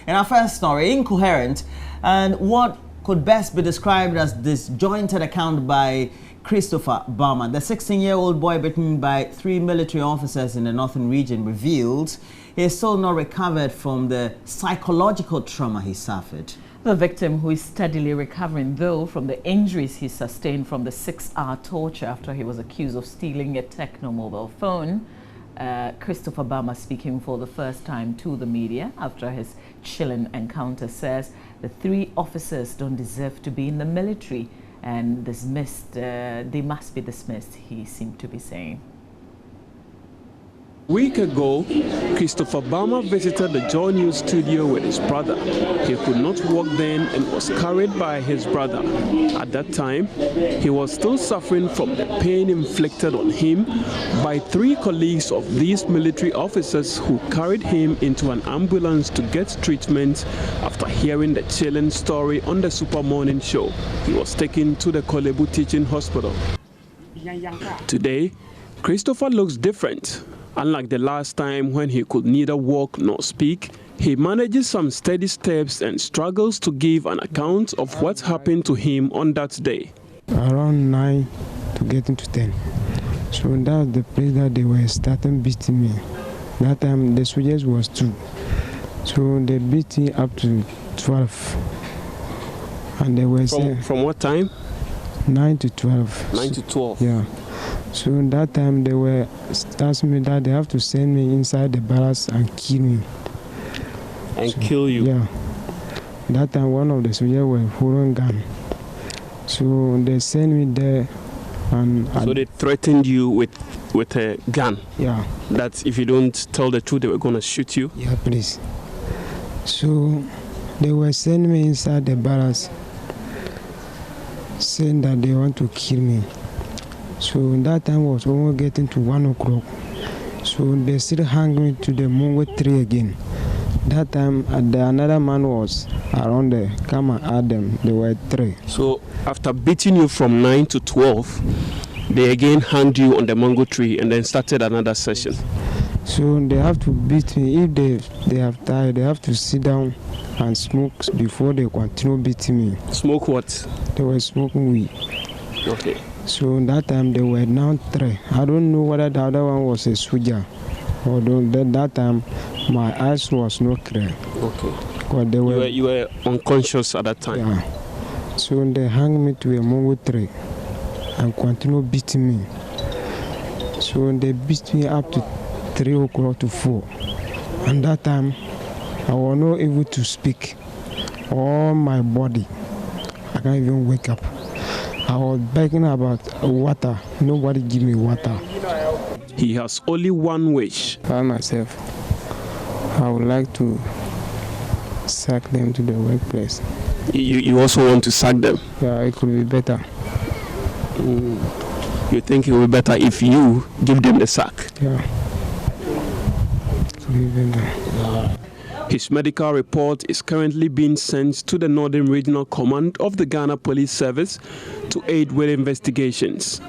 In our first story, incoherent and what could best be described as disjointed account by Christopher Bama. The 16-year-old boy beaten by 3 military officers in the northern region revealed he is still not recovered from the psychological trauma he suffered. The victim, who is steadily recovering, though, from the injuries he sustained from the 6-hour torture after he was accused of stealing a Techno mobile phone. Christopher Bama, speaking for the first time to the media after his chilling encounter, says the 3 officers don't deserve to be in the military and dismissed. They must be dismissed, he seemed to be saying. A week ago, Christopher Bama visited the Joy News studio with his brother. He could not walk then and was carried by his brother. At that time, he was still suffering from the pain inflicted on him by 3 colleagues of these military officers who carried him into an ambulance to get treatment after hearing the chilling story on the Super Morning Show. He was taken to the Kolebu Teaching Hospital. Today, Christopher looks different. Unlike the last time when he could neither walk nor speak, he manages some steady steps and struggles to give an account of what happened to him on that day. Around 9 to getting to 10. So that's the place that they were starting beating me. That time the soldiers was 2. So they beat me up to 12. And they were saying... From what time? 9 to 12. 9 to 12? Yeah. So that time they were asking me that they have to send me inside the barracks and kill me. And so, kill you? Yeah. That time one of the soldiers were holding gun. So they sent me there and... So they threatened you with a gun? Yeah. That if you don't tell the truth, they were going to shoot you? Yeah, please. So they were sending me inside the barracks, saying that they want to kill me. So that time was almost getting to 1 o'clock. So they still hang me to the mango tree again. That time another man was around there, come and add them. They were 3. So after beating you from 9 to 12, they again hanged you on the mango tree and then started another session. So they have to beat me. If they have tired, they have to sit down and smoke before they continue beating me. Smoke what? They were smoking weed. Okay. So that time they were now 3. I don't know whether the other one was a soldier. Although that time my eyes was not clear. Okay. They were, you were unconscious at that time? Yeah. So they hung me to a mango tree and continue beating me. So they beat me up to 3 o'clock to 4. And that time I was not able to speak. All my body, I can't even wake up. I was begging about water. Nobody give me water. He has only one wish. By myself, I would like to sack them to the workplace. You also want to sack them? Yeah, it could be better. You think it would be better if you give them the sack? Yeah. It could be better. His medical report is currently being sent to the Northern Regional Command of the Ghana Police Service to aid with investigations.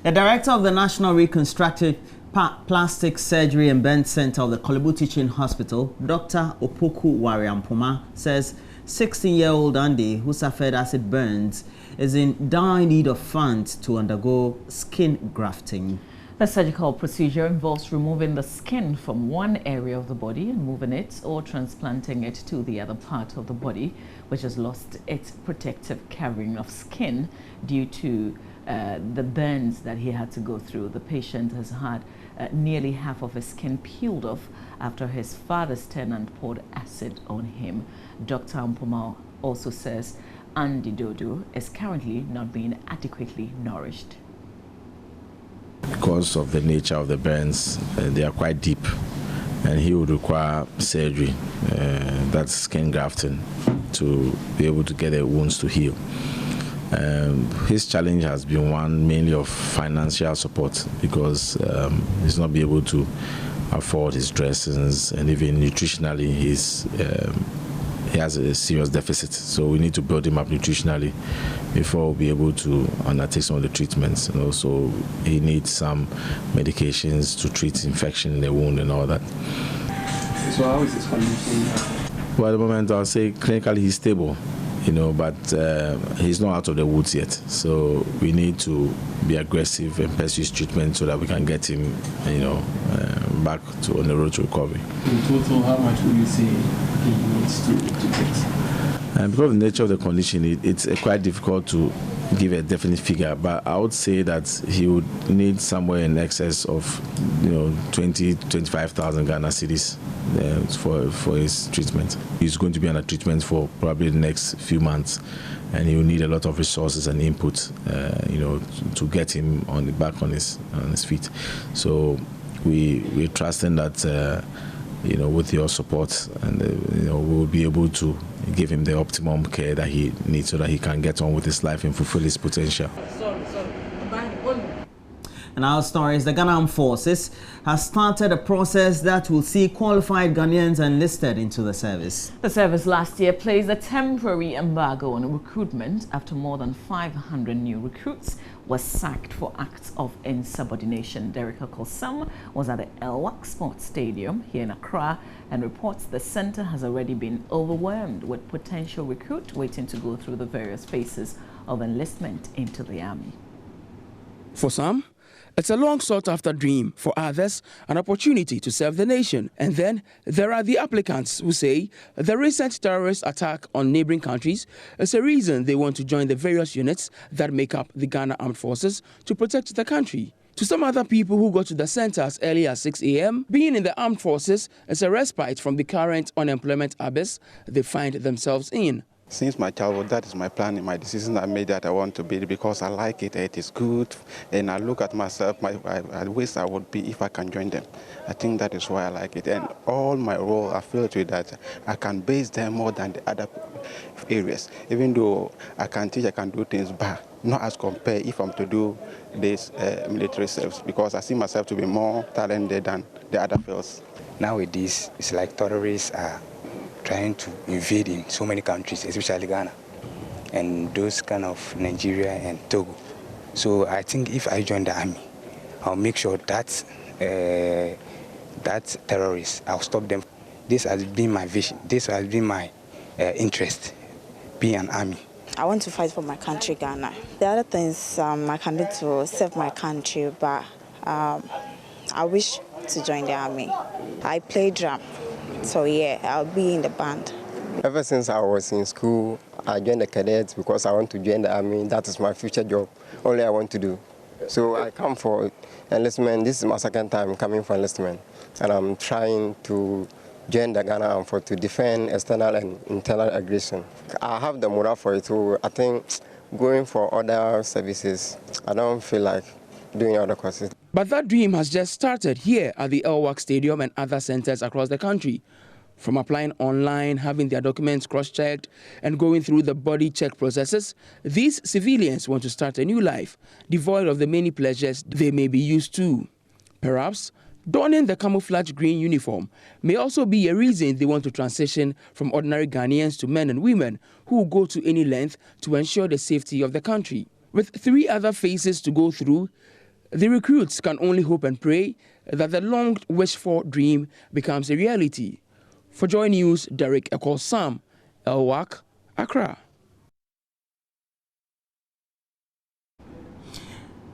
The director of the National Reconstructive Plastic Surgery and Burn Center of the Kolebu Teaching Hospital, Dr. Opoku Wariampoma, says 16-year-old Andy, who suffered acid burns, is in dire need of funds to undergo skin grafting. The surgical procedure involves removing the skin from one area of the body and moving it or transplanting it to the other part of the body, which has lost its protective covering of skin due to the burns that he had to go through. The patient has had nearly half of his skin peeled off after his father's tenant poured acid on him. Dr. Ampoma also says Andy Dodo is currently not being adequately nourished. Because of the nature of the burns, they are quite deep, and he would require surgery, that's skin grafting, to be able to get the wounds to heal. His challenge has been one mainly of financial support, because he's not be able to afford his dressings, and even nutritionally he has a serious deficit. So we need to build him up nutritionally before we'll be able to undertake some of the treatments. And also he needs some medications to treat infection in the wound and all that. So how is his condition now? Well, at the moment, I'll say clinically he's stable, but he's not out of the woods yet. So we need to be aggressive and pursue his treatment so that we can get him, back on the road to recovery. In total, how much would you say he needs to take? And because of the nature of the condition, it's quite difficult to give a definite figure, but I would say that he would need somewhere in excess of 25,000 Ghana cedis for his treatment. He's going to be under treatment for probably the next few months, and he will need a lot of resources and input to get him back on his feet. So we're trusting that with your support, and we will be able to give him the optimum care that he needs so that he can get on with his life and fulfill his potential. In our stories, the Ghana Armed Forces has started a process that will see qualified Ghanaians enlisted into the service. The service last year placed a temporary embargo on recruitment after more than 500 new recruits were sacked for acts of insubordination. Derek Okosam was at the Elwak Sports Stadium here in Accra and reports the center has already been overwhelmed with potential recruits waiting to go through the various phases of enlistment into the army. For some, it's a long sought-after dream. For others, an opportunity to serve the nation. And then there are the applicants who say the recent terrorist attack on neighboring countries is a reason they want to join the various units that make up the Ghana Armed Forces to protect the country. To some other people who go to the center as early as 6 a.m., being in the armed forces is a respite from the current unemployment abyss they find themselves in. Since my childhood, that is my plan and my decision I made that I want to be because I like it, it is good, and I look at myself, I wish I would be if I can join them. I think that is why I like it, and all my role, I feel to that I can base them more than the other areas. Even though I can teach, I can do things, but not as compared if I'm to do this military service, because I see myself to be more talented than the other fields. Nowadays, it's like terrorists are trying to invade in so many countries, especially Ghana, and those kind of Nigeria and Togo. So I think if I join the army, I'll make sure that that terrorists, I'll stop them. This has been my vision. This has been my interest, being an army. I want to fight for my country, Ghana. The other things I can do to serve my country, but I wish to join the army. I play drum. So yeah, I'll be in the band. Ever since I was in school, I joined the cadets because I want to join the army. That is my future job, only I want to do. So I come for enlistment. This is my second time coming for enlistment. And I'm trying to join the Ghana Armed Forces to defend external and internal aggression. I have the morale for it, so I think going for other services, I don't feel like doing other courses. But that dream has just started here at the Elwak Stadium and other centers across the country. From applying online, having their documents cross-checked, and going through the body check processes, these civilians want to start a new life, devoid of the many pleasures they may be used to. Perhaps donning the camouflage green uniform may also be a reason they want to transition from ordinary Ghanaians to men and women who will go to any length to ensure the safety of the country. With 3 other phases to go through, the recruits can only hope and pray that the long-wished-for dream becomes a reality. For Joy News, Derek Okosam, Elwak, Accra.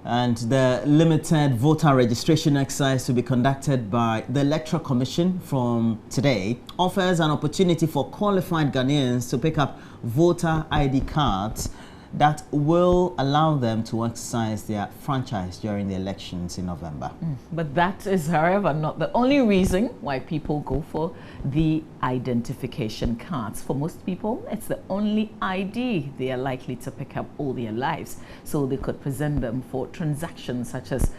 And the limited voter registration exercise to be conducted by the Electoral Commission from today offers an opportunity for qualified Ghanaians to pick up voter ID cards that will allow them to exercise their franchise during the elections in November. But that is, however, not the only reason why people go for the identification cards. For most people, it's the only ID they are likely to pick up all their lives, so they could present them for transactions such as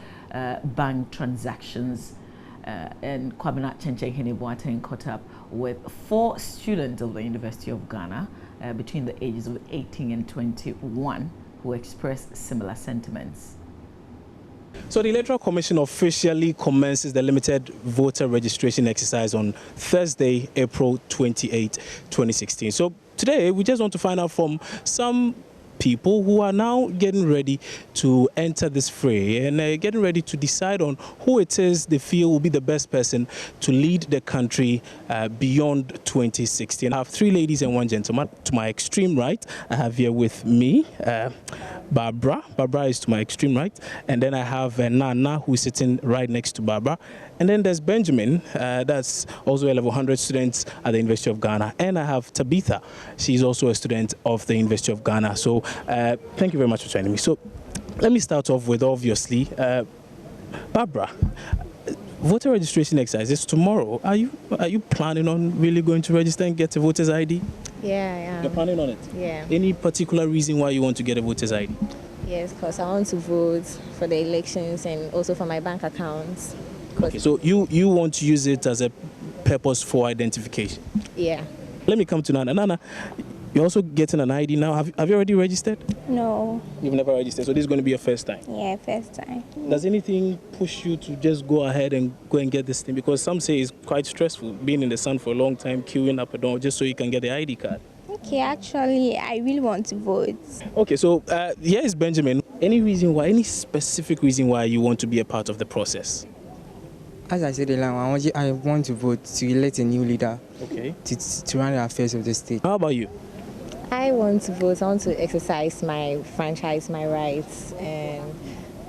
bank transactions. And Kwabena Chenchen Boateng caught up with 4 students of the University of Ghana between the ages of 18 and 21 who expressed similar sentiments. So the Electoral Commission officially commences the limited voter registration exercise on Thursday, April 28, 2016. So today we just want to find out from some people who are now getting ready to enter this fray and getting ready to decide on who it is they feel will be the best person to lead the country beyond 2016. I have 3 ladies and 1 gentleman. To my extreme right, I have here with me Barbara. Barbara is to my extreme right. And then I have Nana, who is sitting right next to Barbara. And then there's Benjamin, that's also a level 100 student at the University of Ghana. And I have Tabitha. She's also a student of the University of Ghana. So thank you very much for joining me. So let me start off with, obviously, Barbara, voter registration exercise is tomorrow. Are you planning on really going to register and get a voter's ID? Yeah, I am. You're planning on it? Yeah. Any particular reason why you want to get a voter's ID? Yes, because I want to vote for the elections and also for my bank accounts. Okay, so you want to use it as a purpose for identification? Yeah. Let me come to Nana. Nana, you're also getting an ID now. Have you already registered? No. You've never registered, so this is going to be your first time? Yeah, first time. Does anything push you to just go ahead and go and get this thing? Because some say it's quite stressful, being in the sun for a long time, queuing up and down, just so you can get the ID card. Okay, actually, I really want to vote. Okay, so here is Benjamin. Any specific reason why you want to be a part of the process? As I said, I want to vote to elect a new leader. Okay. To run the affairs of the state. How about you? I want to vote. I want to exercise my franchise, my rights, and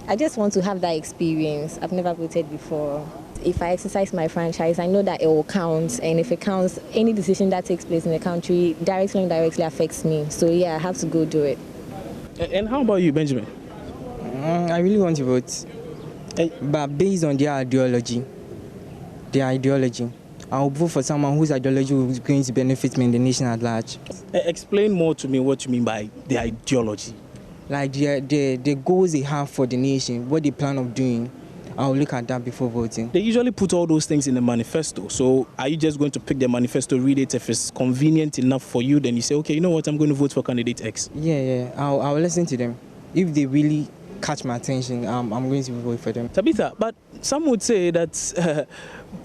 I just want to have that experience. I've never voted before. If I exercise my franchise, I know that it will count, and if it counts, any decision that takes place in the country directly or indirectly affects me. So yeah, I have to go do it. And how about you, Benjamin? I really want to vote, but based on their ideology, I'll vote for someone whose ideology is going to benefit me and the nation at large. Explain more to me what you mean by the ideology. Like the goals they have for the nation, what they plan of doing. I'll look at that before voting. They usually put all those things in the manifesto. So are you just going to pick the manifesto, read it? If it's convenient enough for you, then you say, okay, you know what, I'm going to vote for candidate X. Yeah. I'll listen to them. If they really catch my attention, I'm going to vote for them. Tabitha, but some would say that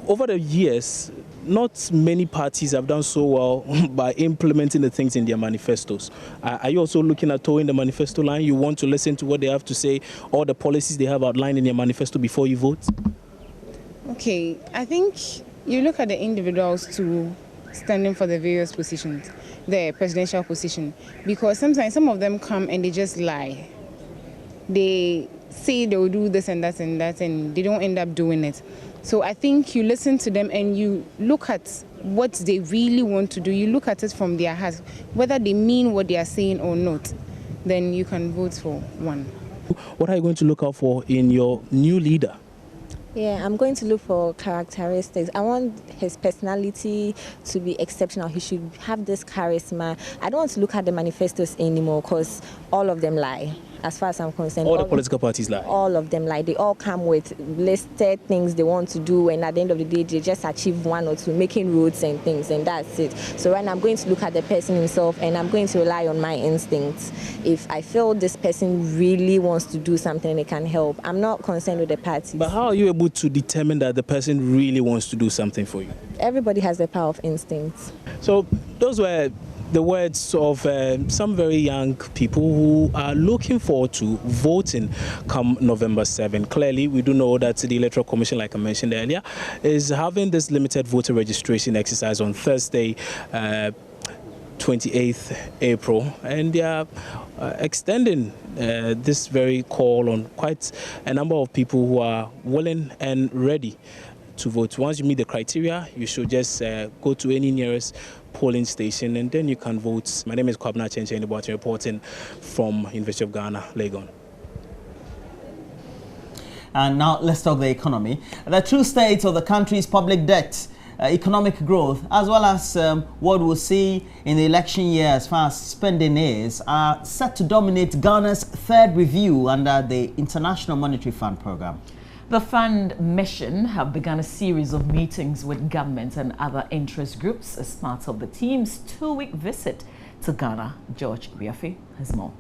over the years, not many parties have done so well by implementing the things in their manifestos. Are you also looking at towing the manifesto line? You want to listen to what they have to say, or the policies they have outlined in their manifesto before you vote? Okay, I think you look at the individuals too standing for the various positions, the presidential position, because sometimes some of them come and they just lie. They say they will do this and that and that, and they don't end up doing it. So I think you listen to them and you look at what they really want to do. You look at it from their heart, whether they mean what they are saying or not, then you can vote for one. What are you going to look out for in your new leader? Yeah, I'm going to look for characteristics. I want his personality to be exceptional. He should have this charisma. I don't want to look at the manifestos anymore because all of them lie. As far as I'm concerned, all the political parties lie. All of them lie. They all come with listed things they want to do, and at the end of the day, they just achieve 1 or 2, making roads and things, and that's it. So right now, I'm going to look at the person himself, and I'm going to rely on my instincts. If I feel this person really wants to do something and it can help, I'm not concerned with the party. But how are you able to determine that the person really wants to do something for you? Everybody has the power of instincts. So those were the words of some very young people who are looking forward to voting come November 7. Clearly, we do know that the Electoral Commission, like I mentioned earlier, is having this limited voter registration exercise on Thursday, 28th April, and they are extending this very call on quite a number of people who are willing and ready to vote. Once you meet the criteria, you should just go to any nearest polling station and then you can vote. My name is Kwabna Chenchen, reporting from University of Ghana, Legon. And now let's talk the economy. The true state of the country's public debt, economic growth, as well as what we'll see in the election year as far as spending is, are set to dominate Ghana's third review under the International Monetary Fund program. The fund mission have begun a series of meetings with government and other interest groups as part of the team's 2-week visit to Ghana. George Biafi has more.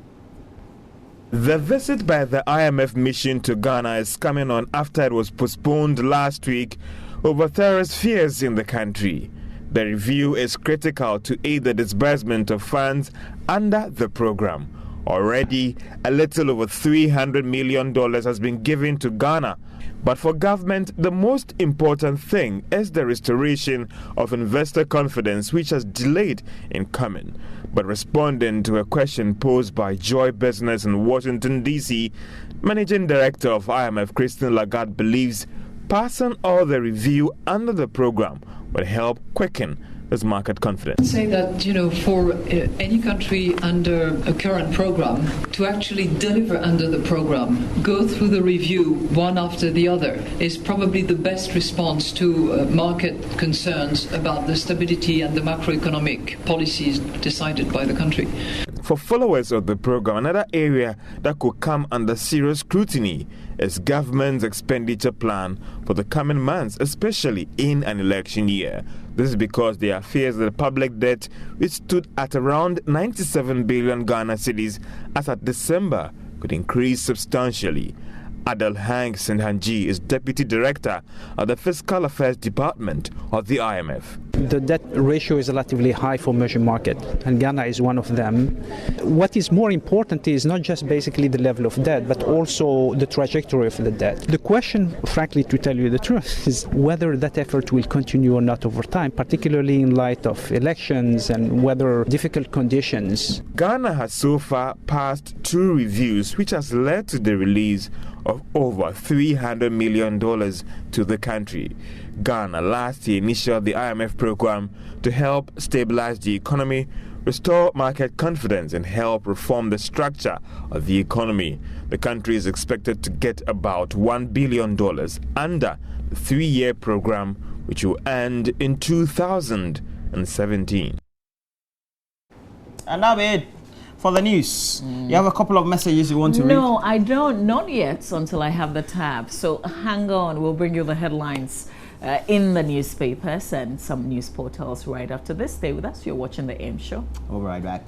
The visit by the IMF mission to Ghana is coming on after it was postponed last week over terrorist fears in the country. The review is critical to aid the disbursement of funds under the program. Already, a little over $300 million has been given to Ghana. But for government, the most important thing is the restoration of investor confidence, which has delayed in coming. But responding to a question posed by Joy Business in Washington, D.C., Managing Director of IMF, Christine Lagarde, believes passing all the review under the program will help quicken this market confidence. Say that, for any country under a current program to actually deliver under the program, go through the review one after the other, is probably the best response to market concerns about the stability and the macroeconomic policies decided by the country. For followers of the program, another area that could come under serious scrutiny is government's expenditure plan for the coming months, especially in an election year. This is because there are fears that the public debt, which stood at around 97 billion Ghana cedis as at December, could increase substantially. Adel Hang Senhanji is Deputy Director of the Fiscal Affairs Department of the IMF. The debt ratio is relatively high for emerging market, and Ghana is one of them. What is more important is not just basically the level of debt, but also the trajectory of the debt. The question, frankly, to tell you the truth, is whether that effort will continue or not over time, particularly in light of elections and whether difficult conditions. Ghana has so far passed 2 reviews, which has led to the release of over $300 million to the country. Ghana last year initiated the IMF program to help stabilize the economy, restore market confidence, and help reform the structure of the economy. The country is expected to get about $1 billion under the 3-year program, which will end in 2017. And that'll be it for the news. You have a couple of messages you want to read? No, I don't. Not yet until I have the tab. So hang on. We'll bring you the headlines in the newspapers and some news portals right after this. Stay with us. You're watching The AM Show. We'll be right back.